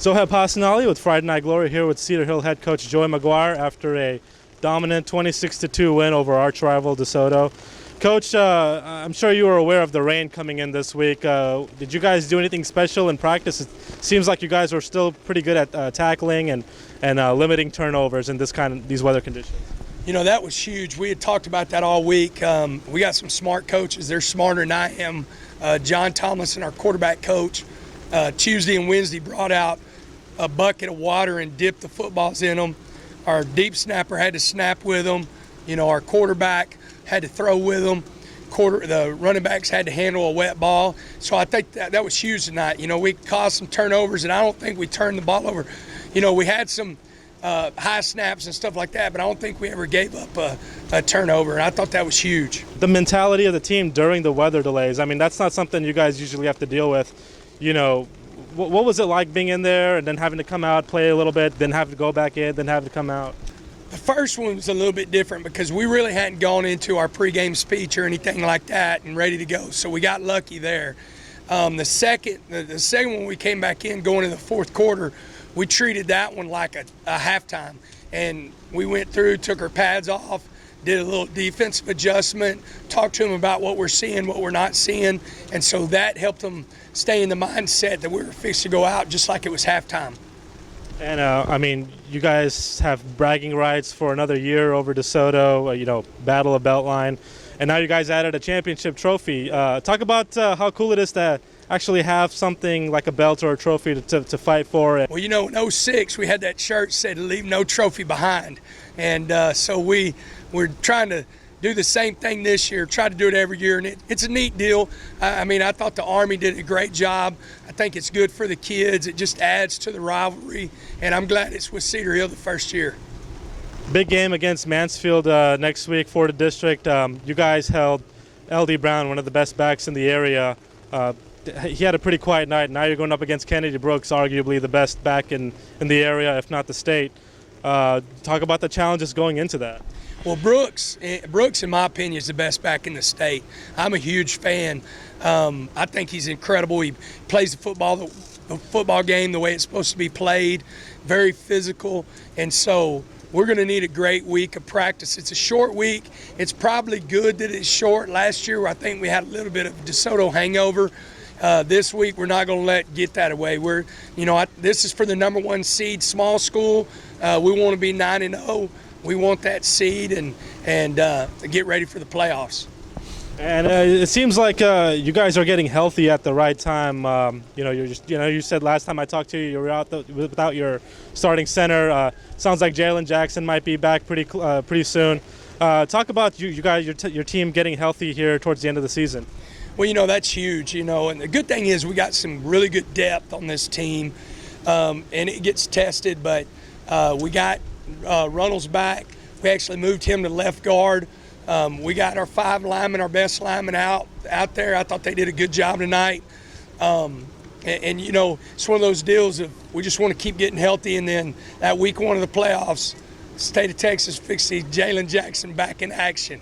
Zoheb Hassanali with Friday Night Glory here with Cedar Hill head coach Joey McGuire after a dominant 26-2 win over arch rival DeSoto. Coach, I'm sure you were aware of the rain coming in this week. Did you guys do anything special in practice? It seems like you guys were still pretty good at tackling and limiting turnovers in these weather conditions. You know, that was huge. We had talked about that all week. We got some smart coaches. They're smarter than I am. John Tomlinson, our quarterback coach, Tuesday and Wednesday brought out a bucket of water and dipped the footballs in them. Our deep snapper had to snap with them. You know, our quarterback had to throw with them. The running backs had to handle a wet ball. So I think that was huge tonight. You know, we caused some turnovers, and I don't think we turned the ball over. You know, we had some high snaps and stuff like that, but I don't think we ever gave up a turnover, and I thought that was huge. The mentality of the team during the weather delays, I mean, that's not something you guys usually have to deal with. You know, what was it like being in there and then having to come out, play a little bit, then have to go back in, then have to come out? The first one was a little bit different because we really hadn't gone into our pregame speech or anything like that and ready to go, so we got lucky there. The second one we came back in going into the fourth quarter, we treated that one like a halftime, and we went through, took our pads off, did a little defensive adjustment, talked to them about what we're seeing, what we're not seeing, and so that helped them stay in the mindset that we were fixed to go out just like it was halftime. And, I mean, you guys have bragging rights for another year over DeSoto, you know, Battle of Beltline, and now you guys added a championship trophy. Talk about how cool it is to actually have something like a belt or a trophy to fight for. Well, you know, in 06, we had that shirt said, "Leave no trophy behind." And so we're trying to do the same thing this year, try to do it every year, and it's a neat deal. I mean, I thought the Army did a great job. I think it's good for the kids. It just adds to the rivalry, and I'm glad it's with Cedar Hill the first year. Big game against Mansfield next week for the district. You guys held L.D. Brown, one of the best backs in the area. He had a pretty quiet night. Now you're going up against Kennedy Brooks, arguably the best back in the area, if not the state. Talk about the challenges going into that. Well, Brooks, in my opinion, is the best back in the state. I'm a huge fan. I think he's incredible. He plays the football game the way it's supposed to be played, very physical, and so we're going to need a great week of practice. It's a short week. It's probably good that it's short. Last year, I think we had a little bit of DeSoto hangover. This week, we're not going to get that away. This is for the #1 seed, small school. We want to be 9-0. We want that seed and get ready for the playoffs. And it seems like you guys are getting healthy at the right time. You said last time I talked to you, you were out without your starting center. Sounds like Jalen Jackson might be back pretty soon. Talk about you guys, your team getting healthy here towards the end of the season. Well, you know, that's huge, you know, and the good thing is we got some really good depth on this team, and it gets tested, but we got Runnels back. We actually moved him to left guard. We got our 5 linemen, our best linemen out there. I thought they did a good job tonight. And you know, it's one of those deals of we just want to keep getting healthy, and then that week 1 of the playoffs, state of Texas fixed Jalen Jackson back in action.